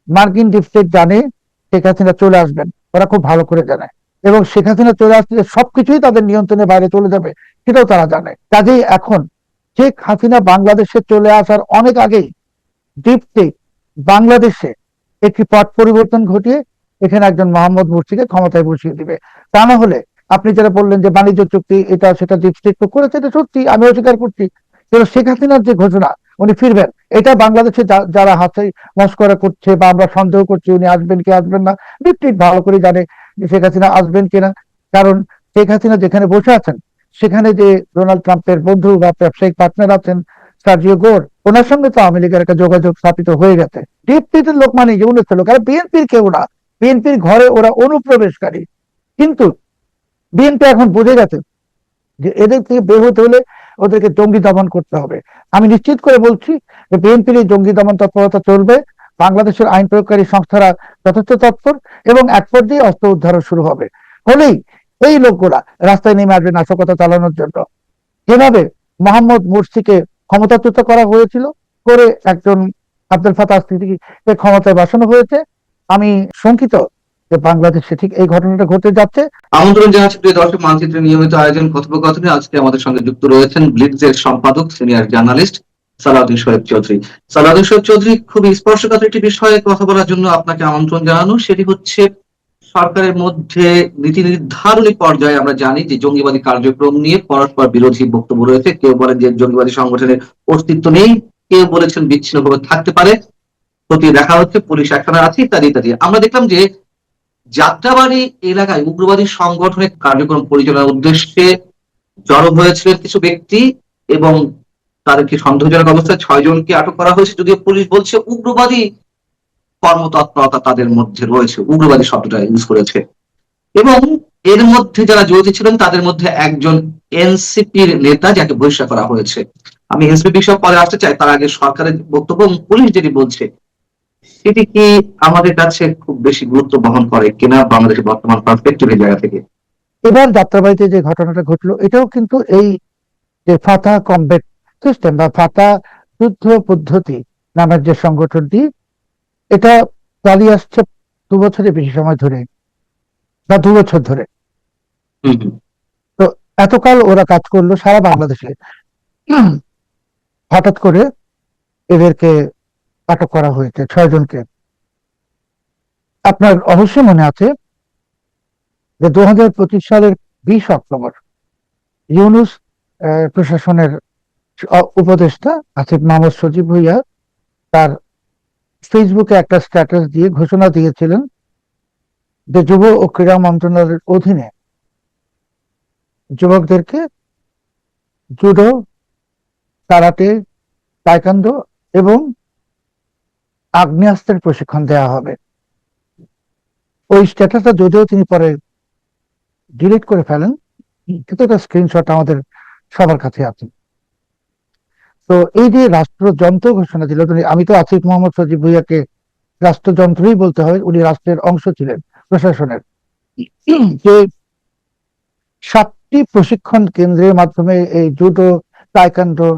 মার্কিন deep state জানে শেখ হাসিনা চলে আসবেন, ওরা খুব ভালো করে জানে। এবং শেখ হাসিনা চলে আসলে সবকিছুই তাদের নিয়ন্ত্রণের বাইরে চলে যাবে, সেটাও তারা জানে। কাজেই এখন শেখ হাসিনা বাংলাদেশে চলে আসার অনেক আগেই ডিপ স্টেট বাংলাদেশে একটি পট পরিবর্তন ঘটিয়ে এখানে একজন মোহাম্মদ মুর্সিকে ক্ষমতায় বসিয়ে দিবে। তা না হলে আপনি যারা বললেন যে বাণিজ্য চুক্তি এটা সেটা ডিপ স্টেট তো করেছে, এটা সত্যি, আমি অস্বীকার করছি। কিন্তু শেখ হাসিনার যে ঘোষণা উনি ফিরবেন, এটা বাংলাদেশে যারা হাতে মস্করা করছে বা আমরা সন্দেহ করছি উনি আসবেন কি আসবেন না, ডিপ স্টেট ভালো করে জানে যে শেখ হাসিনা আসবেন কিনা। কারণ শেখ হাসিনা যেখানে বসে আছেন সেখানে যে ডোনাল্ড ট্রাম্পের বন্ধু বা ব্যবসায়িক পার্টনার আছেন সার্জিও গোর, ওনার সঙ্গে তো আওয়ামী লীগের একটা যোগাযোগ স্থাপিত হয়ে গেছে। ডিপ স্টেটের লোক মানে যে উন্নত লোক, আর বিএনপির কেউ না। বিএনপির ঘরে ওরা অনুপ্রবেশকারী। কিন্তু বিএনপি এখন বুঝে গেছে যে এদের থেকে বের হতে হলে ওদেরকে জঙ্গি দমন করতে হবে। আমি নিশ্চিত করে বলছি যে বিএনপির এই জঙ্গি দমন তৎপরতা চলবে। বাংলাদেশের আইন প্রয়োগকারী সংস্থারা যথেষ্ট তৎপর এবং এক পর্যায়ে অস্ত্র উদ্ধারও শুরু হবে। হলেই এই লোকগুলা রাস্তায় নেমে আসবে নাশকতা চালানোর জন্য। যেভাবে মোহাম্মদ মুরসিকে ক্ষমতাচ্যুত করা হয়েছিল, করে একজন আব্দুল ফাতাহ সিদ্দিকীকে ক্ষমতায় বসানো হয়েছে, আমি শঙ্কিত যে বাংলাদেশে ঠিক এই ঘটনাটা ঘটে যাচ্ছে। আমন্ত্রণ জানাচ্ছি প্রিয় দর্শক, মানচিত্রের নিয়মিত আয়োজন কথোপকথনে আজকে আমাদের সঙ্গে যুক্ত রয়েছেন ব্লিটজ এর সম্পাদক সিনিয়র জার্নালিস্ট সালাউদ্দিন শোয়েব চৌধুরী। সালাউদ্দিন শোয়েব চৌধুরী, খুবই স্পর্শকাতর একটি বিষয়ে কথা বলার জন্য আপনাকে আমন্ত্রণ জানানো, সেটি হচ্ছে সরকারের মধ্যে নীতি নির্ধারণী পর্যায়ে আমরা জানি যে জঙ্গিবাদী কার্যক্রম নিয়ে পরস্পর বিরোধী বক্তব্য রয়েছে। কেউ বলেন যে জঙ্গিবাদী সংগঠনের অস্তিত্ব নেই, কেউ বলেছেন বিচ্ছিন্নভাবে থাকতে পারে, খতিয়ে দেখা হচ্ছে, পুলিশ অ্যাকশনে আছে, ইত্যাদি ইত্যাদি। আমরা দেখলাম যে যাত্রাবাড়ি এলাকায় উগ্রবাদী সংগঠনের কার্যক্রম পরিচালনার উদ্দেশ্যে জড়ো হয়েছিলেন কিছু ব্যক্তি এবং তাদেরকে সন্দেহজনক অবস্থায় 6 জনকে আটক করা হয়েছে, যদিও পুলিশ বলছে উগ্রবাদী কর্মতৎপরতা তাদের মধ্যে রয়েছে, উগ্রবাদী শব্দটা ইউজ করেছে। এবং এর মধ্যে যারা জড়িত ছিলেন তাদের মধ্যে একজন এনসিপির নেতা, যাকে বহিষ্কার করা হয়েছে। আমি এনসিপি বিষয়ে পরে আসতে চাই, তার আগে সরকারের বক্তব্য এবং পুলিশ যেটি বলছে সেটি কি আমাদের কাছে খুব বেশি গুরুত্ব বহন করে কিনা বাংলাদেশের বর্তমান পার্সপেক্টিভের জায়গা থেকে? এবার যাত্রাবাড়িতে যে ঘটনাটা ঘটলো এটাও কিন্তু এই যে ফাতা কমব্যাট সিস্টেম বা ফাতা যুদ্ধ পদ্ধতি নামের যে সংগঠনটি, এটা চালিয়ে আসছে 2 বছরের বেশি সময় ধরে বা 2 বছর ধরে। হম হম। তো এতকাল ওরা কাজ করলো সারা বাংলাদেশে। হঠাৎ করে এদেরকে আটক করা হয়েছে 6 জনকে। আপনার অবশ্যই মনে আছে যে 2025 সালের 20 অক্টোবর ইউনূস প্রশাসনের উপদেষ্টা আসিফ মাহমুদ সজীব ভুইয়া তার ফেসবুকে একটা স্ট্যাটাস দিয়ে ঘোষণা দিয়েছিলেন যে যুব ও ক্রীড়া মন্ত্রণালয়ের অধীনে যুবকদেরকে জুডো, কারাতে, তাইকোয়ান্দো এবং আগ্নেয়াস্ত্রের প্রশিক্ষণ দেওয়া হবে। ওই স্ট্যাটাসটা যদিও তিনি পরে ডিলিট করে ফেলেন, কিন্তু একটা স্ক্রিনশট আমাদের সবার কাছে আছে। তো এই যে রাষ্ট্রযন্ত্র ঘোষণা দিল, আমি তো আসিফ মোহাম্মদ সজীব ভুইয়াকে রাষ্ট্রযন্ত্রই বলতে হয়, উনি রাষ্ট্রের অংশ ছিলেন প্রশাসনের। যে 7টি প্রশিক্ষণ কেন্দ্রের মাধ্যমে এই জুডো, তাইকোয়ান্ডো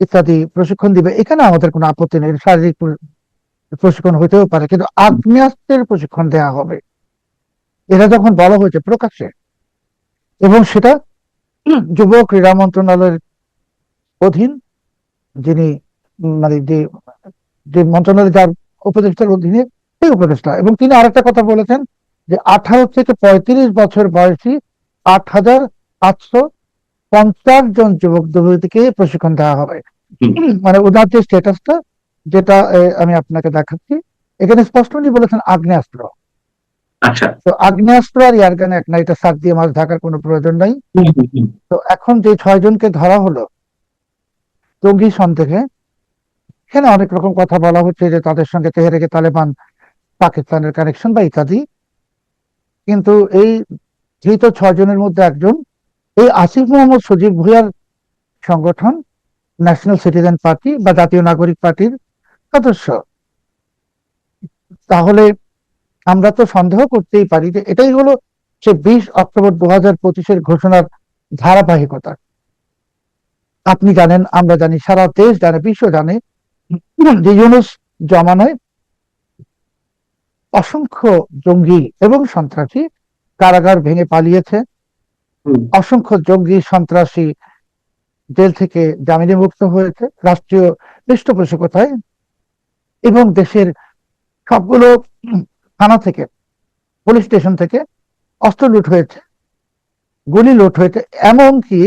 ইত্যাদি প্রশিক্ষণ দিবে, এখানে আমাদের কোনো আপত্তি নেই, শারীরিক প্রশিক্ষণ হইতেও পারে, কিন্তু আগ্নেয়াস্ত্রের প্রশিক্ষণ দেওয়া হবে এটা যখন বলা হয়েছে প্রকাশ্যে, এবং সেটা যুব ক্রীড়া মন্ত্রণালয়ের অধীন, যিনি মানে যে যে মন্ত্রণালয় যার উপদেষ্টার অধীনে সেই উপদেষ্টা, এবং তিনি আরেকটা কথা বলেছেন যে 18 থেকে 35 বছর বয়সী 8,850 জন যুবক যুবতীকে প্রশিক্ষণ দেওয়া হবে। মানে ওনার যে স্ট্যাটাসটা, যেটা আমি আপনাকে দেখাচ্ছি, এখানে স্পষ্ট উনি বলেছেন আগ্নেয়াস্ত্র। আচ্ছা। তো আগ্নেয়াস্ত্র আর এয়ারগান এক না, এটা সার দিয়ে মাছ ঢাকার কোনো প্রয়োজন নাই। তো এখন যে 6 জনকে ধরা হলো জঙ্গি সন্দেহে, এখানে অনেক রকম কথা বলা হচ্ছে যে তাদের সঙ্গে তেহরিকে তালেবান পাকিস্তানের কানেকশন বা ইত্যাদি। কিন্তু এই ধৃত 6 জনের মধ্যে একজন এই আসিফ মোহাম্মদ সজীব ভুইয়ার সংগঠন ন্যাশনাল সিটিজেন পার্টি বা জাতীয় নাগরিক পার্টির সদস্য। তাহলে আমরা তো সন্দেহ করতেই পারি যে এটাই হলো সে 20 অক্টোবর 2025-এর ঘোষণার ধারাবাহিকতা। আপনি জানেন, আমরা জানি, সারা দেশ জানে, বিশ্ব জানে যে ইউনূস জমানায় অসংখ্য জঙ্গি এবং সন্ত্রাসী কারাগার ভেঙে পালিয়েছে, হুম, অসংখ্য জঙ্গি সন্ত্রাসী জেল থেকে জামিনে মুক্ত হয়েছে রাষ্ট্রীয় পৃষ্ঠপোষকতায়, এবং দেশের সবগুলো থানা থেকে, পুলিশ স্টেশন থেকে অস্ত্র লুট হয়েছে, গুলি লুট হয়েছে, এমনকি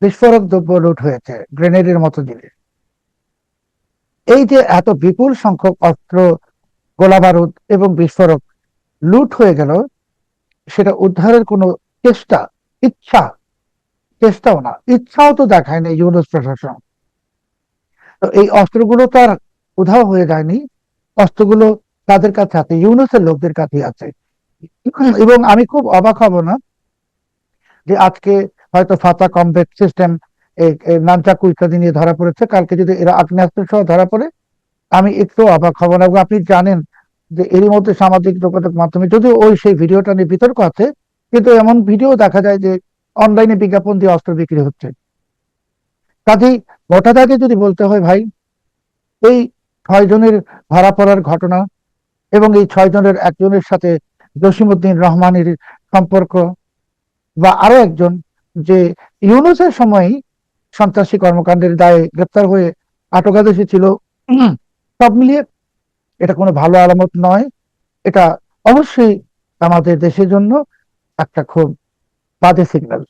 বিস্ফোরক দ্রব্য লুট হয়েছে, গ্রেনেডের মতো জিনিস। এই যে এত বিপুল সংখ্যক অস্ত্র, গোলা বারুদ এবং বিস্ফোরক লুট হয়ে গেল, সেটা উদ্ধারের কোনো চেষ্টা, ইচ্ছা, চেষ্টাও না, ইচ্ছাও তো দেখায় না ইউনুস প্রশাসন। তো এই অস্ত্রগুলো তো আর উধাও হয়ে যায়নি, অস্ত্রগুলো তাদের কাছে আছে, ইউনুসের লোকদের কাছে আছে। এবং আমি খুব অবাক হব না যে আজকে হয়তো ফাতা কমব্যাট সিস্টেম, নানচাকু ইত্যাদি নিয়ে ধরা পড়েছে, কালকে যদি এরা আগ্নেয়াস্ত্র সহ ধরা পড়ে, আমি একটু অবাক হব না। এবং আপনি জানেন যে এরই মধ্যে সামাজিক যোগাযোগ মাধ্যমে যদিও ওই সেই ভিডিওটা নিয়ে বিতর্ক আছে, কিন্তু এমন ভিডিও দেখা যায় যে অনলাইনে বিজ্ঞাপন দিয়ে অস্ত্র বিক্রি হচ্ছে। কাজেই গোটা দাগে যদি বলতে হয় ভাই, এই 6 জনের ধরা পড়ার ঘটনা এবং এই 6 জনের একজনের সাথে জসিমউদ্দিন রহমানের সম্পর্ক, বা আরো একজন যে ইউনুসের সময়ই সন্ত্রাসী কর্মকাণ্ডের দায়ে গ্রেপ্তার হয়ে আটকাদেশে ছিল, সব মিলিয়ে এটা কোনো ভালো আলামত নয়। এটা অবশ্যই আমাদের দেশের জন্য একটা খুব বাজে সিগন্যাল।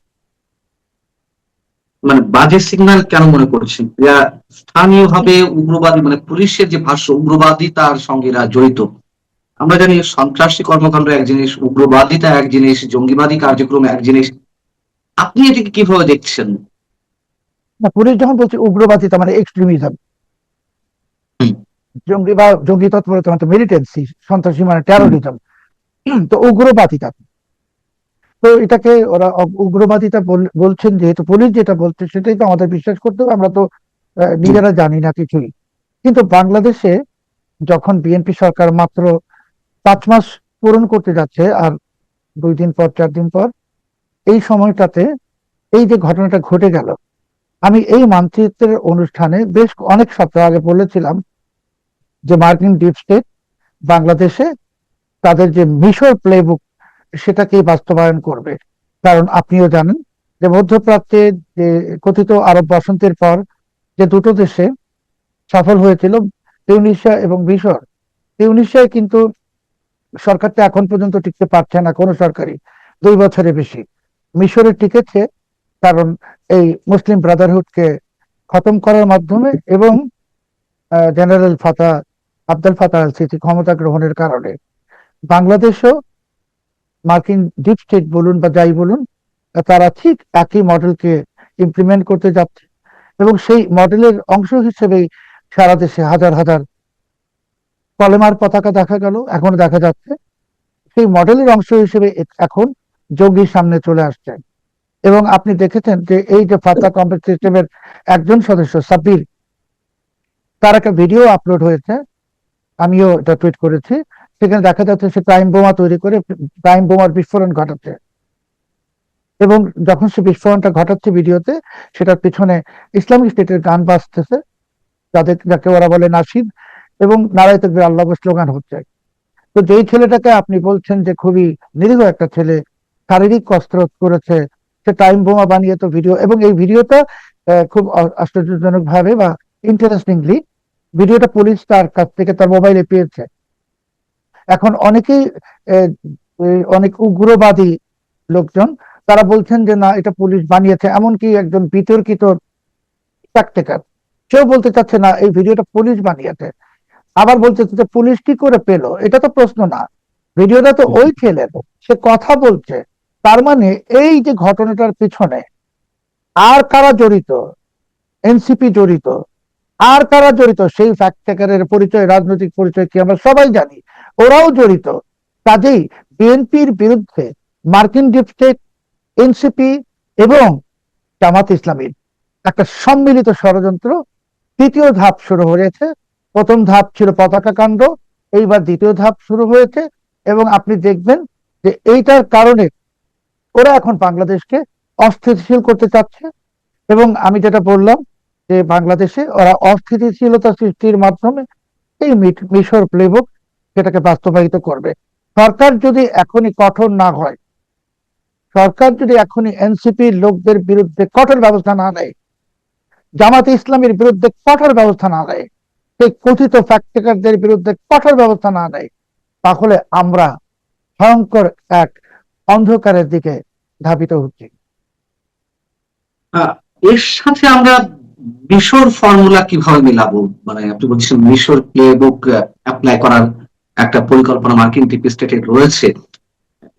মানে বাজে সিগন্যাল কেন মনে করছেন? এরা স্থানীয়ভাবে উগ্রবাদী, মানে পুলিশের যে ভাষ্য উগ্রবাদী তার সঙ্গে এরা জড়িত। আমরা জানি সন্ত্রাসী কর্মকাণ্ড এক জিনিস, উগ্রবাদিতা এক জিনিস, জঙ্গিবাদী কার্যক্রম এক জিনিস। আপনি এটাকে কিভাবে দেখছেন? না, পুলিশ যখন বলছে উগ্রবাদী তার মানে এক্সট্রিমিজম, হুম, জঙ্গি বা জঙ্গি তৎপরতা মানে মিলিটেন্সি, সন্ত্রাসী মানে হুম, টেরোরিজম, তো উগ্রবাদিতা। তো এটাকে ওরা উগ্রবাদিতা বলছেন, যেহেতু পুলিশ যেটা বলছে সেটাই তো আমাদের বিশ্বাস করতে হবে, আমরা তো হুম, নিজেরা জানি না কিছুই। কিন্তু বাংলাদেশে যখন বিএনপি সরকার মাত্র 5 মাস পূরণ করতে যাচ্ছে, আর 2 দিন পর 4 দিন পর, এই সময়টাতে এই যে ঘটনাটা ঘটে গেল, আমি এই মানচিত্রের অনুষ্ঠানে বেশ অনেক সপ্তাহ আগে বলেছিলাম যে মার্কিন ডিপ স্টেট বাংলাদেশে তাদের যে মিশর প্লেবুক সেটাকে বাস্তবায়ন করবে। কারণ আপনিও জানেন যে মধ্যপ্রাচ্যে যে কথিত আরব বসন্তের পর যে দুটো দেশে সফল হয়েছিল, তিউনিসিয়া এবং মিশর, তিউনিসিয়ায় কিন্তু সরকারটা এখন পর্যন্ত টিকতে পারছে না, কোনো সরকারি 2 বছরের বেশি। মিশরে টিকেছে কারণ এই মুসলিম ব্রাদারহুডকে খতম করার মাধ্যমে এবং জেনারেল ফাতা, আব্দুল ফাতা আল সিসি ক্ষমতা গ্রহণের কারণে। বাংলাদেশও মার্কিন ডিপ স্টেট বলুন বা যাই বলুন, তারা ঠিক একই মডেলকে ইমপ্লিমেন্ট করতে যাচ্ছে, এবং সেই মডেলের অংশ হিসেবেই সারা দেশে হাজার হাজার কলেমার পতাকা দেখা গেল, এখন দেখা যাচ্ছে। সেই মডেলের অংশ হিসেবে এখন জঙ্গির সামনে চলে আসছে। এবং আপনি দেখেছেন যে এই যে ফাতা কমপ্লেক্স সিস্টেমের একজন সদস্য সাব্বির, তার একটা ভিডিও আপলোড হয়েছে, আমিও এটা টুইট করেছি। সেখানে দেখা যাচ্ছে সে টাইম বোমা তৈরি করে টাইম বোমার বিস্ফোরণ ঘটাচ্ছে, এবং যখন সে বিস্ফোরণটা ঘটাচ্ছে ভিডিওতে, সেটার পিছনে ইসলামিক স্টেটের গান বাজতেছে, যাকে ওরা বলে নাসিদ, এবং নারায়ে তাকবীর আল্লাহু আকবার স্লোগান হচ্ছে। তো যেই ছেলেটাকে আপনি বলছেন যে খুবই নিরীহ একটা ছেলে, শারীরিক কসরত করেছে, সে টাইম বোমা বানিয়ে তো ভিডিও, এবং এই ভিডিওটা খুব আশ্চর্যজনক ভাবে বা ইন্টারেস্টিংলি ভিডিওটা পুলিশ তার কাছ থেকে তার মোবাইলে পেয়েছে। এখন অনেকেই আহ, অনেক উগ্রবাদী লোকজন তারা বলছেন যে না, এটা পুলিশ বানিয়েছে, এমনকি একজন বিতর্কিত ফ্যাক্ট, সেও বলতে চাচ্ছে না এই ভিডিওটা পুলিশ বানিয়েছে। আবার বলছে যে পুলিশ কি করে পেলো, এটা তো প্রশ্ন না, ভিডিওটা তো হুম, ওই ছেলের, সে কথা বলছে। তার মানে এই যে ঘটনাটার পিছনে আর কারা জড়িত, এনসিপি জড়িত, আর কারা জড়িত, সেই ফ্যাক্ট চেকারের পরিচয়, রাজনৈতিক পরিচয় কি আমরা সবাই জানি, ওরাও জড়িত। কাজেই বিএনপির বিরুদ্ধে মার্কিন ডিপ স্টেট, এনসিপি এবং জামাত ইসলামীর একটা সম্মিলিত ষড়যন্ত্র তৃতীয় ধাপ শুরু হয়েছে। প্রথম ধাপ ছিল পতাকা কাণ্ড, এইবার দ্বিতীয় ধাপ শুরু হয়েছে। এবং আপনি দেখবেন যে এইটার কারণে ওরা এখন বাংলাদেশকে অস্থিতিশীল করতে চাচ্ছে। এবং আমি যেটা বললাম যে বাংলাদেশে ওরা অস্থিতিশীলতা সৃষ্টির মাধ্যমে এই মিশর প্লেবুক সেটাকে বাস্তবায়িত করবে। সরকার যদি এখনই কঠোর না হয়, সরকার যদি এখনই এনসিপির লোকদের বিরুদ্ধে কঠোর ব্যবস্থা না নেয়, জামাতে ইসলামের বিরুদ্ধে কঠোর ব্যবস্থা না নেয়, সেই কথিত ফ্যাক্ট বিরুদ্ধে কঠোর ব্যবস্থা না নেয়, তাহলে আমরা ভয়ঙ্কর এক অন্ধকারের দিকে ধাবিত হচ্ছি। আহ, এর সাথে আমরা মিশর ফর্মুলা কিভাবে মিলাবো? মানে আপনি বলছেন মিশর প্লে বুক অ্যাপ্লাই করার একটা পরিকল্পনা মার্কিন ডিপ স্টেটের রয়েছে।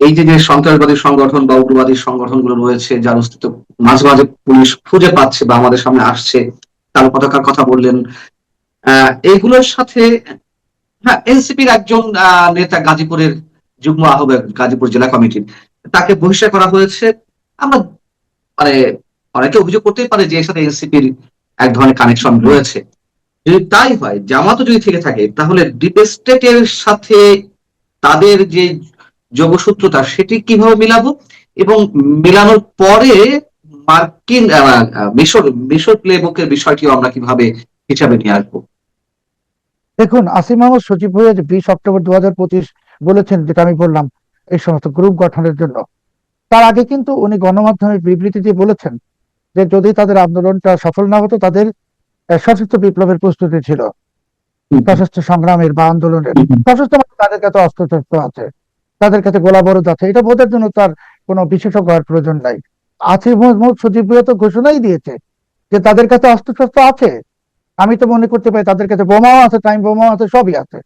এই যে যে সন্ত্রাসবাদী সংগঠন বা উগ্রবাদী সংগঠনগুলো রয়েছে যার অস্তিত্ব মাঝে মাঝে পুলিশ খুঁজে পাচ্ছে বা আমাদের সামনে আসছে, কালো পতাকার কথা বললেন, এগুলোর সাথে, হ্যাঁ, এনসিপির একজন নেতা গাজীপুরের যুগ্ম আহ্বায়ক গাজীপুর জেলা কমিটির, তাকে বহিষ্কার করা হয়েছে। আমরা মানে অনেকে অভিযোগ করতেই পারে যে এর সাথে এনসিপির এক ধরনের কানেকশন রয়েছে। যদি তাই হয়, জামাতও যদি থেকে থাকে, তাহলে ডিপ স্টেটের সাথে তাদের যে যোগসূত্রতা সেটি কিভাবে মিলাবো, এবং মেলানোর পরে মার্কিন মিশর মিশর প্লেবুকের বিষয়টিও আমরা কিভাবে হিসাবে নিয়ে আসবো? দেখুন, আসিম মোহাম্মদ সজীব ভুঁইয়া যে 20 অক্টোবর 2025 বলেছেন, যেটা আমি বললাম এই সমস্ত গ্রুপ গঠনের জন্য, তার আগে কিন্তু উনি গণমাধ্যমের বিবৃতি দিয়ে বলেছেন যে যদি তাদের আন্দোলনটা সফল না হতো, তাদের সশস্ত্র বিপ্লবের প্রস্তুতি ছিল, সশস্ত্র সংগ্রামের বা আন্দোলনের। সশস্ত্র মানে তাদের কাছে অস্ত্রশস্ত্র আছে, তাদের কাছে গোলা বারুদ আছে, এটা বোঝার জন্য তার কোনো বিশেষজ্ঞ হওয়ার প্রয়োজন নাই। আসিফ মোহাম্মদ সজীব ভুঁইয়া তো ঘোষণাই দিয়েছে যে তাদের কাছে অস্ত্রশস্ত্র আছে। আমি তো মনে করতে পারি তাদের কাছে বোমাও আছে, টাইম বোমাও আছে, সবই আছে।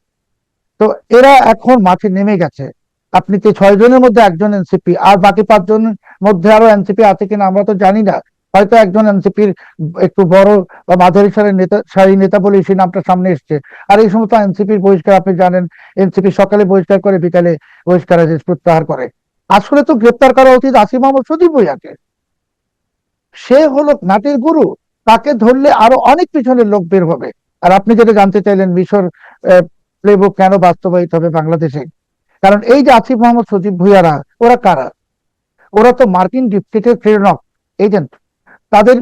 তো এরা এখন মাঠে নেমে গেছে। আপনি কি 6 জনের মধ্যে একজন এনসিপি, আর বাকি 5 জনের মধ্যে আরো এনসিপি আছে কিনা আমরা তো জানি না। হয়তো একজন এনসিপির একটু বড় বা মাঝারি সারি নেতা বলে সেই নামটা সামনে এসছে। আর এই সমস্ত এনসিপির বহিষ্কার আপনি জানেন, এনসিপি সকালে বহিষ্কার করে, বিকালে বহিষ্কারাদেশ প্রত্যাহার করে। আসলে তো গ্রেপ্তার করা উচিত আসিফ মোহাম্মদ সজীব ভুঁইয়াকে। সে হলো নাটের গুরু। তাকে ধরলে আরো অনেক পিছনের লোক বের হবে। আর আপনি যেটা জানতে চাইলেন, মিশর প্লেবুক কেন বাস্তবায়িত হবে বাংলাদেশে, কারণ এই যে আসিফ মোহাম্মদ সজীব ভুইয়ারা, ওরা কারা? ওরা তো মার্কিন ডিপস্টেটের প্রেরণক, এজেন্ট। তাদের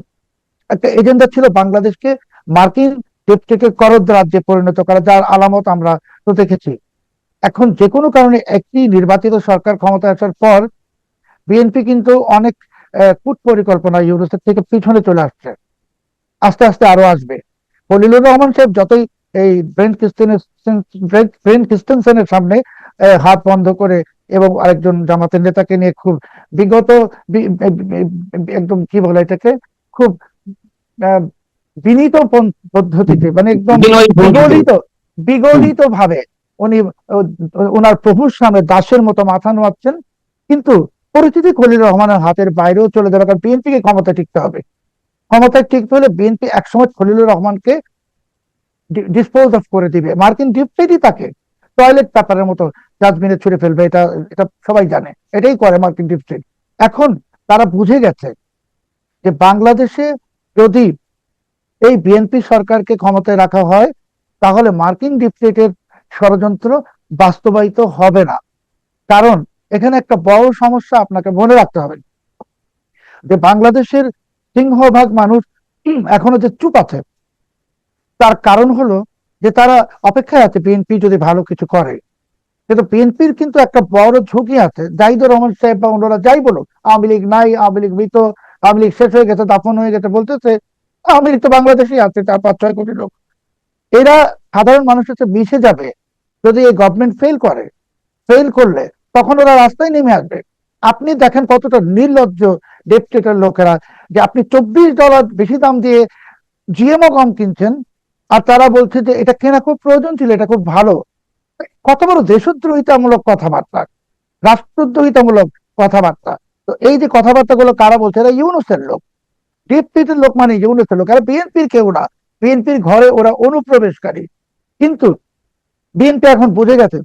একটা এজেন্ডা ছিল বাংলাদেশকে মার্কিন ডিপস্টেটের করদ রাজ্যে পরিণত করা, যার আলামত আমরা তো দেখেছি। এখন যে কোনো কারণে একটি নির্বাচিত সরকার ক্ষমতায় আসার পর বিএনপি কিন্তু অনেক কূট পরিকল্পনা ইউনুসের থেকে পিছনে চলে আসছে, আস্তে আস্তে আরো আসবে। খলিলুর রহমান সাহেব যতই এই ব্রেন ক্রিস্টেনসেনের সামনে হাত বন্ধ করে এবং আরেকজন জামাতের নেতাকে নিয়ে খুব বিগত একদম কি বলে এটাকে, খুব আহ, বিনীত পদ্ধতিতে, মানে একদম বিনয় ভঙ্গিতে। বিগলিত হুম। বিগলিত ভাবে উনি ওনার প্রভুর সামনে দাসের মতো মাথা নোয়াচ্ছেন। কিন্তু পরিস্থিতি খলিল রহমানের হাতের বাইরেও চলে যাবে, কারণ বিএনপি কে ক্ষমতা টিকতে হবে। ক্ষমতায় টিকতে হলে বিএনপি একসময় খলিলুর রহমানকে ডিসপোজ অফ করে দিবে। মার্কিন ডিপস্টেটই তাকে টয়লেট পেপারের মতো ডাস্টবিনে ছুড়ে ফেলবে, এটা এটা সবাই জানে, এটাই করে মার্কিন ডিপস্টেট। এখন তারা বুঝে গেছে যে বাংলাদেশে যদি এই বিএনপি সরকারকে ক্ষমতায় রাখা হয়, তাহলে মার্কিন ডিপস্টেটের ষড়যন্ত্র বাস্তবায়িত হবে না। কারণ এখানে একটা বড় সমস্যা আপনাকে মনে রাখতে হবে, যে বাংলাদেশের সিংহভাগ মানুষ এখনো যে চুপ আছে, তার কারণ হলো যে তারা অপেক্ষায় আছে বিএনপি যদি ভালো কিছু করে। কিন্তু বিএনপির কিন্তু একটা বড় ঝুঁকি আছে, জাহিদুর রহমান সাহেব বা অন্যরা যাই বলুক, আওয়ামী লীগ নাই, আওয়ামী লীগ মৃত, আওয়ামী লীগ শেষ হয়ে গেছে, দাফন হয়ে গেছে বলতেছে, আওয়ামী লীগ তো বাংলাদেশেই আছে 4-5-6 কোটি লোক। এরা সাধারণ মানুষের সাথে মিশে যাবে যদি এই গভর্নমেন্ট ফেল করে। ফেল করলে তখন ওরা রাস্তায় নেমে আসবে। আপনি দেখেন কতটা নির্লজ্জ ডেপুটেটের লোকেরা, যে আপনি $24 বেশি দাম দিয়ে জিএমও গম কিনছেন, আর তারা বলছে যে এটা কেনা খুব প্রয়োজন ছিল, এটা খুব ভালো। কত বড় দেশদ্রোহিতামূলক কথাবার্তা, রাষ্ট্রদ্রোহিতামূলক কথাবার্তা। তো এই যে কথাবার্তাগুলো কারা বলছে, এরা ইউনুসের লোক। ডিপটির লোক মানে ইউনুসের লোক, এরা বিএনপির কেউ না। বিএনপির ঘরে ওরা অনুপ্রবেশকারী। কিন্তু বিএনপি এখন বুঝে গেছে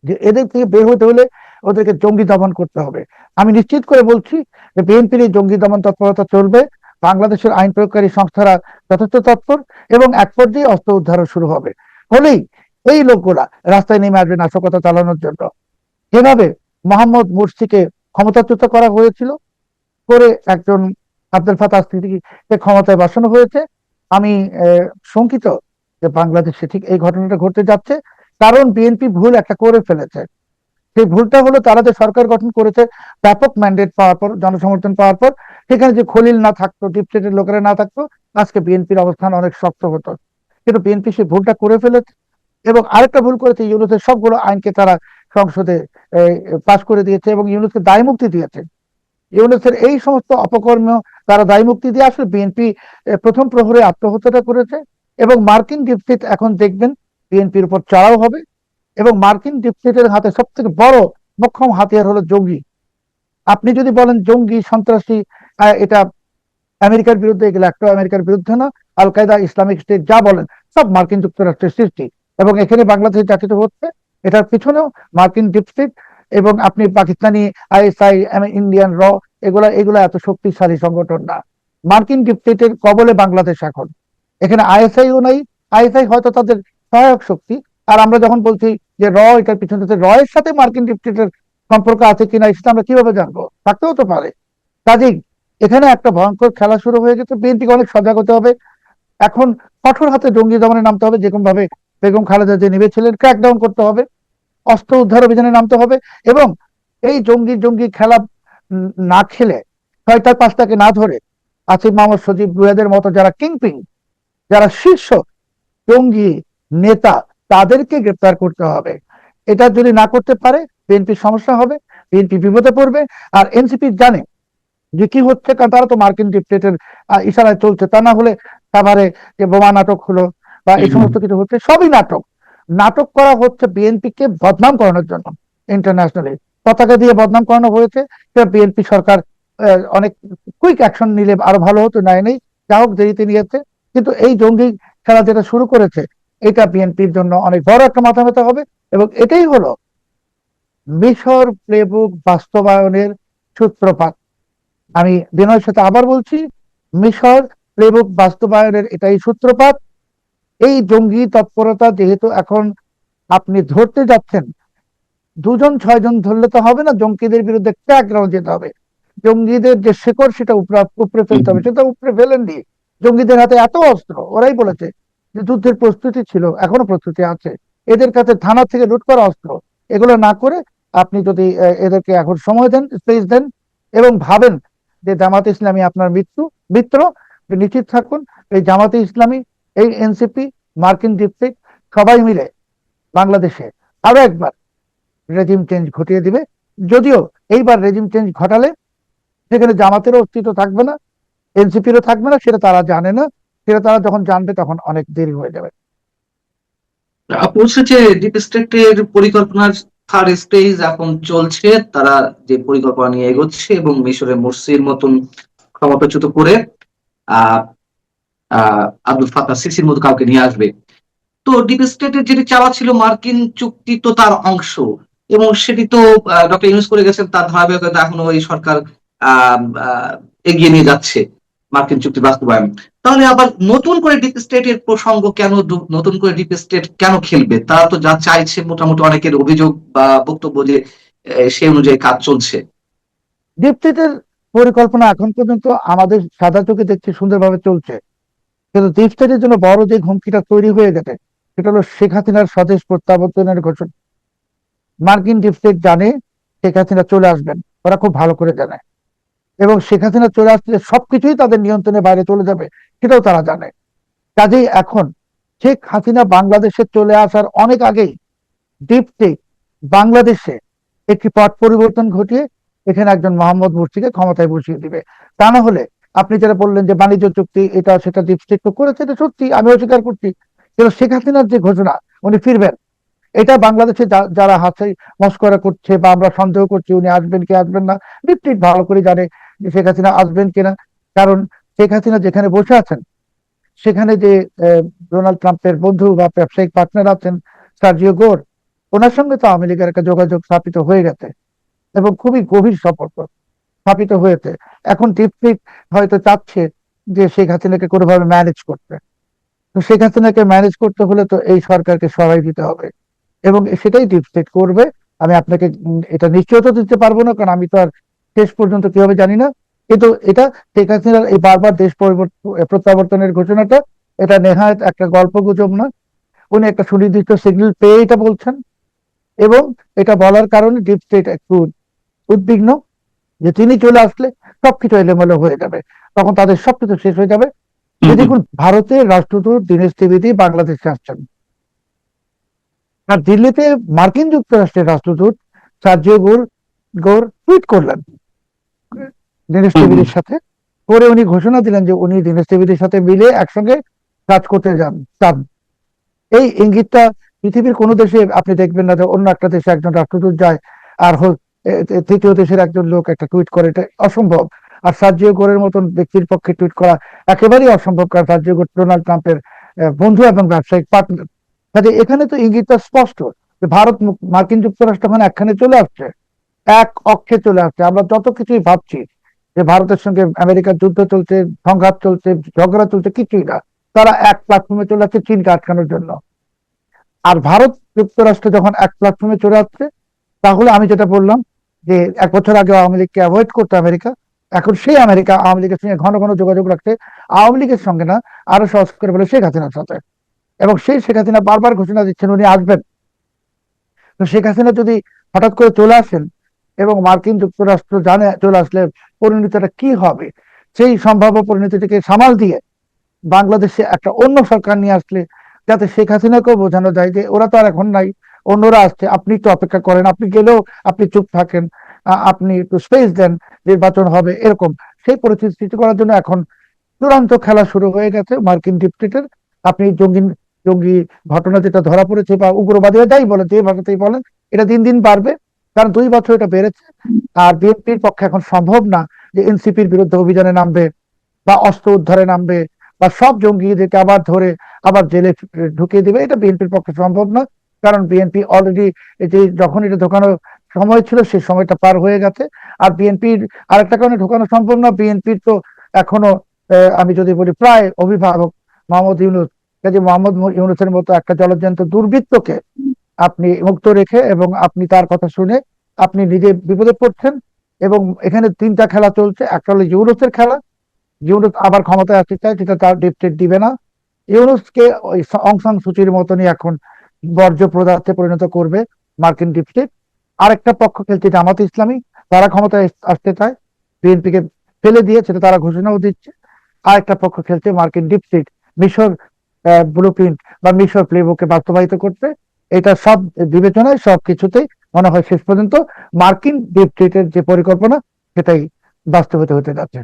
যে এদের থেকে বের হতে হলে ওদেরকে জঙ্গি দমন করতে হবে। আমি নিশ্চিত করে বলছি যে বিএনপির এই জঙ্গি দমন তৎপরতা চলবে। বাংলাদেশের আইন প্রয়োগকারী সংস্থারা যথেষ্ট তৎপর, এবং এক পর্যায়ে অস্ত্র উদ্ধারও শুরু হবে। হলেই এই লোকগুলা রাস্তায় নেমে আসবে নাশকতা চালানোর জন্য। যেভাবে মোহাম্মদ মুরসিকে ক্ষমতাচ্যুত করা হয়েছিল, করে একজন আব্দুল ফাতাহ সিদ্দিকীকে ক্ষমতায় বসানো হয়েছে। আমি শঙ্কিত যে বাংলাদেশে ঠিক এই ঘটনাটা ঘটতে যাচ্ছে। কারণ বিএনপি ভুল একটা করে ফেলেছে। সেই ভুলটা হলো তারা যে সরকার গঠন করেছে ব্যাপক ম্যান্ডেট পাওয়ার পর, জনসমর্থন পাওয়ার পর, সেখানে যে খলিল না থাকতো, ডিপস্টেটের লোকেরা না থাকতো, আজকে বিএনপির অবস্থান অনেক শক্ত হতো। কিন্তু বিএনপি সেই ভুলটা করে ফেলেছে। এবং আরেকটা ভুল করেছে, ইউনূসের সবগুলো আইনকে তারা সংসদে পাশ করে দিয়েছে এবং ইউনূসকে দায় মুক্তি দিয়েছে। ইউনূসের এই সমস্ত অপকর্ম তারা দায় মুক্তি দিয়ে আসলে বিএনপি প্রথম প্রহরে আত্মহত্যাটা করেছে। এবং মার্কিন ডিপস্টেট এখন দেখবেন বিএনপির উপর চড়াও হবে। এবং মার্কিন ডিপস্টেটের হাতে সব থেকে বড় মোক্ষম হাতিয়ার হলো জঙ্গি। আপনি যদি বলেন জঙ্গি সন্ত্রাসী, এটা আমেরিকার বিরুদ্ধে, এগুলো একটা আমেরিকার বিরুদ্ধে না। আল কায়দা, ইসলামিক স্টেট যা বলেন সব মার্কিন যুক্তরাষ্ট্রের সৃষ্টি। এবং এখানে বাংলাদেশে যা কিছু হচ্ছে এটার পিছনেও মার্কিন ডিপস্টেট। এবং আপনি পাকিস্তানি আইএসআই, ইন্ডিয়ান এগুলা এগুলা এত শক্তিশালী সংগঠন না। মার্কিন ডিপস্টেটের কবলে বাংলাদেশ এখন। এখানে আইএসআইও নাই। আইএসআই হয়তো তাদের সহায়ক শক্তি। আর আমরা যখন বলছি যে এটার পিছনে, এর সাথে মার্কিন ডিপস্টেটের সম্পর্ক আছে কিনা সেটা আমরা কিভাবে জানবো? থাকতেও তো পারে। কাজেই এখানে একটা ভয়ঙ্কর খেলা শুরু হয়ে গেছে। বিএনপিকে অনেক সজাগ হতে হবে। এখন কঠোর হাতে জঙ্গি দমনে নামতে হবে, যেরকম ভাবে বেগম খালেদা যে নেমেছিলেন। ক্র্যাকডাউন করতে হবে, অস্ত্র উদ্ধার অভিযানে নামতে হবে। এবং এই জঙ্গি জঙ্গি খেলা না খেলে, ছয়টার পাঁচটাকে না ধরে, আসিফ মাহমুদ, সজীব ভুইয়াদের মতো যারা কিংপিং, যারা শীর্ষ জঙ্গি নেতা, তাদেরকে গ্রেপ্তার করতে হবে। এটা যদি না করতে পারে বিএনপির সমস্যা হবে, বিএনপি বিপদে পড়বে। আর এনসিপি জানে যে কি হচ্ছে, কারণ তারা তো মার্কিন ডিক্টেটের ইশারায় চলছে। তা না হলে সাভারে যে বোমা নাটক হলো বা এই সমস্ত কিছু হচ্ছে, সবই নাটক। নাটক করা হচ্ছে বিএনপি কে বদনাম করানোর জন্য। ইন্টারন্যাশনালি পতাকা দিয়ে বদনাম করানো হয়েছে। বিএনপি সরকার অনেক কুইক অ্যাকশন নিলে আরো ভালো হতো, নেই যা হোক দেরিতে নিয়েছে। কিন্তু এই জঙ্গি খেলা যেটা শুরু করেছে, এটা বিএনপির জন্য অনেক বড় একটা মাথা ব্যথা হবে। এবং এটাই হলো মিশর প্লেবুক বাস্তবায়নের সূত্রপাত। আমি বিনয়ের সাথে আবার বলছি, মিশর প্লেবুক বাস্তবায়নের এটাই সূত্রপাত। এই জঙ্গি তৎপরতা যেহেতু এখন আপনি ধরতে যাচ্ছেন, দুজন ছয়জন ধরলে তো হবে না, জঙ্গিদের বিরুদ্ধে ক্র্যাকডাউন যেতে হবে। জঙ্গিদের যে শিকড় সেটা উপরে ফেলতে হবে, সেটা উপরে ফেলেননি। জঙ্গিদের হাতে এত অস্ত্র, ওরাই বলেছে যে যুদ্ধের প্রস্তুতি ছিল, এখনো প্রস্তুতি আছে। এদের কাছে থানা থেকে লুট করা অস্ত্র। এগুলো না করে আপনি যদি এদেরকে এখন সময় দেন, স্পেস দেন, এবং ভাবেন যে জামাতে ইসলামী আপনার মিত্র, নিশ্চিত থাকুন এই জামাতে ইসলামী, এই এনসিপি, মার্কিন ডিপস্টেট সবাই মিলে বাংলাদেশে আরো একবার রেজিম চেঞ্জ ঘটিয়ে দিবে। যদিও এইবার রেজিম চেঞ্জ ঘটালে সেখানে জামাতেরও অস্তিত্ব থাকবে না, এনসিপিরও থাকবে না, সেটা তারা জানে না। সেটা তারা যখন জানবে তখন অনেক দেরি হয়ে যাবে। বলছে যে ডিপ স্টেটের পরিকল্পনার থার্ড স্টেজ এখন চলছে। তারা যে পরিকল্পনা নিয়ে এগোচ্ছে এবং মিশরের মোরসির মতন ক্ষমতাচ্যুত করে আহ আব্দুল ফাত্তাহ সিসির মতো কাউকে নিয়ে আসবে। তো ডিপ স্টেটের যেটি চাওয়া ছিল মার্কিন চুক্তি তো তার অংশ, এবং সেটি তো ডক্টর ইউনূস করে গেছেন, তার ধারাবাহিকতা এখনো এই সরকার আহ আহ, এগিয়ে নিয়ে যাচ্ছে মার্কিন চুক্তি বাস্তবায়ন। তাহলে আবার নতুন করে ডিপ স্টেটের প্রসঙ্গ কেন, নতুন করে ডিপ স্টেট কেন খেলবে? তারা তো যা চাইছে, মোটামুটি অনেকের অভিযোগ বা বক্তব্য যে সেই অনুযায়ী কাজ চলছে। ডিপস্টেটের পরিকল্পনা এখন পর্যন্ত আমাদের সাদা চোখে দেখছি সুন্দরভাবে চলছে। কিন্তু ডিপস্টেটের জন্য বড় যে হুমকিটা তৈরি হয়ে গেছে, সেটা হলো শেখ হাসিনার স্বদেশ প্রত্যাবর্তনের ঘোষণা। মার্কিন ডিপস্টেট জানে শেখ হাসিনা চলে আসবেন, ওরা খুব ভালো করে জানে। এবং শেখ হাসিনা চলে আসলে সবকিছুই তাদের নিয়ন্ত্রণের বাইরে চলে যাবে, সেটাও তারা জানে। কাজেই এখন শেখ হাসিনা বাংলাদেশে চলে আসার অনেক আগেই ডিপস্টেট বাংলাদেশে একটি পট পরিবর্তন ঘটিয়ে এখানে একজন মোহাম্মদ মুর্সিকে ক্ষমতায় বসিয়ে দিবে। তা না হলে আপনি যেটা বললেন যে বাণিজ্য চুক্তি এটা সেটা ডিপস্টেট তো করেছে, এটা সত্যি, আমি অস্বীকার করছি। কিন্তু শেখ হাসিনার যে ঘোষণা উনি ফিরবেন, এটা বাংলাদেশে যারা হাতে মস্করা করছে বা আমরা সন্দেহ করছি উনি আসবেন কি আসবেন না, ডিপস্টেট ভালো করে জানে যে শেখ হাসিনা আসবেন কিনা। কারণ শেখ হাসিনা যেখানে বসে আছেন, সেখানে যে ডোনাল্ড ট্রাম্পের বন্ধু বা ব্যবসায়িক পার্টনার আছেন, সার্জিও গোর, ওনার সঙ্গে তো আওয়ামী লীগের একটা যোগাযোগ স্থাপিত হয়ে গেছে এবং খুবই গভীর সম্পর্ক স্থাপিত হয়েছে। এখন ডিপস্টেট হয়তো চাচ্ছে যে শেখ হাসিনাকে কোনোভাবে ম্যানেজ করতে। তো শেখ হাসিনাকে ম্যানেজ করতে হলে তো এই সরকারকে সরাই দিতে হবে, এবং সেটাই ডিপস্টেট করবে। আমি আপনাকে এটা নিশ্চয়তা দিতে পারবো না, কারণ আমি তো আর শেষ পর্যন্ত কিভাবে জানি না। কিন্তু এটা শেখ হাসিনার এই বারবার দেশ প্রত্যাবর্তনের ঘোষণাটা, এটা নেহায়েত একটা গল্প গুজব না। উনি একটা সুনির্দিষ্ট সিগন্যাল পেয়ে এটা বলছেন, এবং এটা বলার কারণে ডিপ স্টেট একটু উদ্বিগ্ন যে তিনি চলে আসলে সবকিছু এলোমেলো হয়ে যাবে, তখন তাদের সবকিছু শেষ হয়ে যাবে। হুম, যে হুম, দেখুন, ভারতের রাষ্ট্রদূত দীনেশ ত্রিবেদী বাংলাদেশে আসছেন, আর দিল্লিতে মার্কিন যুক্তরাষ্ট্রের রাষ্ট্রদূত সার্জিও গোর টুইট করলেন দীনেশ হুম, হুম, ত্রিবেদীর সাথে, করে উনি ঘোষণা দিলেন যে উনি দীনেশ ত্রিবেদীর সাথে মিলে একসঙ্গে কাজ করতে চান। এই ইঙ্গিতটা পৃথিবীর কোনো দেশে আপনি দেখবেন না যে অন্য একটা দেশে একজন রাষ্ট্রদূত যায় আর তৃতীয় দেশের একজন লোক একটা টুইট করে, এটা অসম্ভব। আর সার্জিও গোরের মতন ব্যক্তির পক্ষে টুইট করা একেবারেই অসম্ভব, কারণ সার্জিও গোর ডোনাল্ড ট্রাম্পের বন্ধু এবং ব্যবসায়িক পার্টনার। কাজে এখানে তো ইঙ্গিতটা স্পষ্ট যে ভারত মার্কিন যুক্তরাষ্ট্র এখন একখানে চলে আসছে, এক অক্ষে চলে আসছে। আমরা যত কিছুই ভাবছি যে ভারতের সঙ্গে আমেরিকার যুদ্ধ চলছে, সংঘাত চলছে, ঝগড়া চলছে, কিছুই না, তারা এক প্ল্যাটফর্মে চলে আসছে চীনকে আটকানোর জন্য। আর ভারত যুক্তরাষ্ট্র যখন এক প্ল্যাটফর্মে চলে আসছে, তাহলে আমি যেটা বললাম যে 1 বছর আগে আওয়ামী লীগকে অ্যাভয়েড করতে আমেরিকা, এখন সেই আমেরিকা আওয়ামী লীগের সঙ্গে ঘন ঘন যোগাযোগ রাখতে, আওয়ামী লীগের সঙ্গে না, আরো সহজ করে বলে শেখ হাসিনার সাথে। এবং সেই শেখ হাসিনা বারবার ঘোষণা দিচ্ছেন উনি আসবেন। তো শেখ হাসিনা যদি হঠাৎ করে চলে আসেন এবং মার্কিন যুক্তরাষ্ট্র জানে চলে আসলে পরিণতিটা কি হবে, সেই সম্ভাব্য পরিণতিটিকে সামাল দিয়ে বাংলাদেশে একটা অন্য সরকার নিয়ে আসলে, যাতে শেখ হাসিনাকেও বোঝানো যায় যে ওরা তো আর এখন নাই, অন্যরা আসছে, আপনি একটু অপেক্ষা করেন, আপনি গেলেও আপনি চুপ থাকেন, আপনি একটু স্পেস দেন, নির্বাচন হবে এরকম। সেই পরিস্থিতি সৃষ্টি করার জন্য এখন চূড়ান্ত খেলা শুরু হয়ে গেছে মার্কিন ডিপস্টেটের। আপনি জঙ্গি জঙ্গি ঘটনা যেটা ধরা পড়েছে বা উগ্রবাদীরা যাই বলেন, যে ভাষাতেই বলেন, এটা দিন দিন বাড়বে, কারণ 2 বছর এটা বেড়েছে। আর বিএনপির পক্ষে এখন সম্ভব না যে এনসিপির বিরুদ্ধে অভিযানে নামবে বা অস্ত্র উদ্ধারে নামবে বা সব জঙ্গিদেরকে আবার ধরে আবার জেলে ঢুকিয়ে দিবে, এটা বিএনপির পক্ষে সম্ভব না। কারণ বিএনপি অলরেডি যে যখন এটা ঢোকানোর সময় ছিল সেই সময়টা পার হয়ে গেছে। আর বিএনপির আরেকটা কারণে ঢোকানো সম্ভব না, বিএনপির তো এখনো আমি যদি বলি প্রায় অভিভাবক মোহাম্মদ ইউনূস, কাজে মোহাম্মদ ইউনূসের মতো একটা জলজ্যান্ত দুর্বৃত্তকে আপনি মুক্ত রেখে এবং আপনি তার কথা শুনে আপনি নিজে বিপদে পড়ছেন। এবং এখানে 3টা খেলা চলছে, একটা হলো ইউনূসের খেলা, ইউনূস আবার ক্ষমতায় আসতে চায়, সেটা তার ডিপস্টেট দিবে না। ইউনূসকে ওই অং সান সুচির মতনই এখন বর্জ্য পদার্থে পরিণত করবে মার্কিন ডিপস্টেট। আরেকটা পক্ষ খেলছে জামাত ইসলামী, তারা ক্ষমতায় আসতে চায়, বিএনপিকে ফেলে দিয়ে সেটা তারা ঘোষণাও দিচ্ছে। আরেকটা পক্ষ খেলছে মার্কিন ডিপস্টেট, মিশর ব্লু প্রিন্ট বা মিশর প্লেবুকে বাস্তবায়িত করতে। এটা সব বিবেচনায় সব কিছুতেই মনে হয় শেষ পর্যন্ত মার্কিন ডিপস্টেটের যে পরিকল্পনা সেটাই বাস্তবায়িত হতে যাচ্ছে।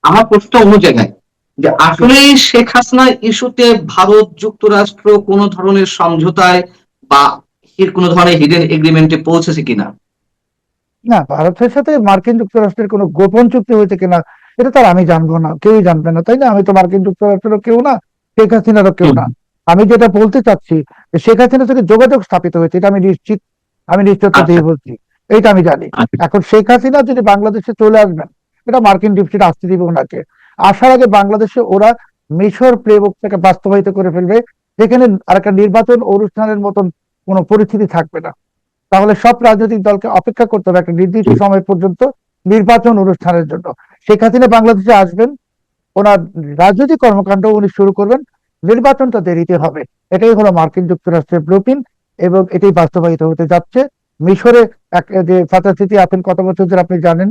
আমার প্রশ্নটা অন্য জায়গায়, যে আসলে শেখ হাসিনা ইস্যুতে ভারত যুক্তরাষ্ট্র কোন ধরনের সমঝোতায় বা এর কোন ধরনের হিডেন এগ্রিমেন্টে পৌঁছেছে কিনা? না, ভারতের সাথে মার্কিন যুক্তরাষ্ট্রের কোনো গোপন চুক্তি হয়েছে কিনা এটা তার আমি জানবো না, কেউই জানবে না, তাই না? আমি তো মার্কিন যুক্তরাষ্ট্রেরও কেউ না, শেখ হাসিনারও কেউ হুম, না। আমি যেটা বলতে চাচ্ছি যে শেখ হাসিনার সাথে যোগাযোগ স্থাপিত হয়েছে, এটা আমি নিশ্চিত, আমি নিশ্চয়তা আচ্ছা, দিয়ে বলছি, এইটা আমি জানি। আচ্ছা, এখন শেখ হাসিনা যদি বাংলাদেশে চলে আসবেন, এটা মার্কিন ডিপস্টেট আসতে দিবে ওনাকে। আসার আগে বাংলাদেশে ওরা মিশর প্লেবুকটাকে বাস্তবায়িত করে ফেলবে, যেখানে আর একটা নির্বাচন অনুষ্ঠানের মতন কোনো পরিস্থিতি থাকবে না। তাহলে সব রাজনৈতিক দলকে অপেক্ষা করতে হবে একটা নির্দিষ্ট সময় পর্যন্ত নির্বাচন অনুষ্ঠানের জন্য। শেখ হাসিনা বাংলাদেশে আসবেন, ওনার রাজনৈতিক কর্মকাণ্ড উনি শুরু করবেন, নির্বাচনটা দেরিতে হবে। এটাই হলো মার্কিন যুক্তরাষ্ট্রের ব্লুপ্রিন্ট এবং এটাই বাস্তবায়িত হতে যাচ্ছে। মিশরে যে ফাতা সিসি আছেন কত বছর ধরে আপনি জানেন,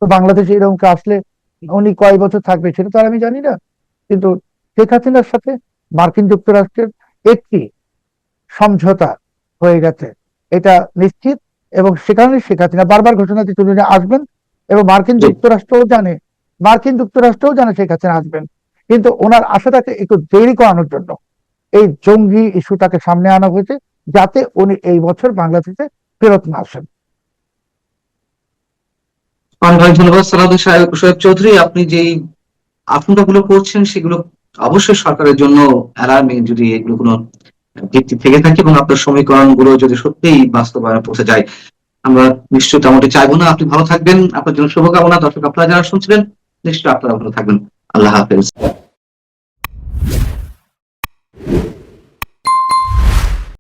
তো বাংলাদেশে এরকম আসলে উনি কয় বছর থাকবে সেটা তো আর আমি জানি না। কিন্তু শেখ হাসিনার সাথে মার্কিন যুক্তরাষ্ট্রের একটি সমঝোতা হয়ে গেছে, এটা নিশ্চিত। এবং সেখানে শেখ হাসিনা বারবার ঘোষণা দিচ্ছে উনি আসবেন, এবং জি। মার্কিন যুক্তরাষ্ট্রও জানে শেখ হাসিনা আসবেন। কিন্তু ওনার আশাটাকে একটু দেরি করানোর জন্য এই জঙ্গি ইস্যুটাকে সামনে আনা হয়েছে, যাতে উনি এই বছর বাংলাদেশে ফেরত না আসেন। অনেক ধন্যবাদ সালাউদ্দিন শোয়েব চৌধুরী, আপনি যেই আশঙ্কাগুলো করছেন সেগুলো অবশ্যই সরকারের জন্য অ্যালার্মিং, যদি এগুলো কোনো ভিত্তি থেকে থাকে এবং আপনার সমীকরণ গুলো যদি সত্যিই বাস্তবায়নে পৌঁছে যায়। আমরা নিশ্চয়ই তেমনটি চাইবো না। আপনি ভালো থাকবেন, আপনার জন্য শুভকামনা। দর্শক, আপনারা যারা শুনছিলেন নিশ্চয়ই আপনারা ভালো থাকবেন। আল্লাহ হাফেজ।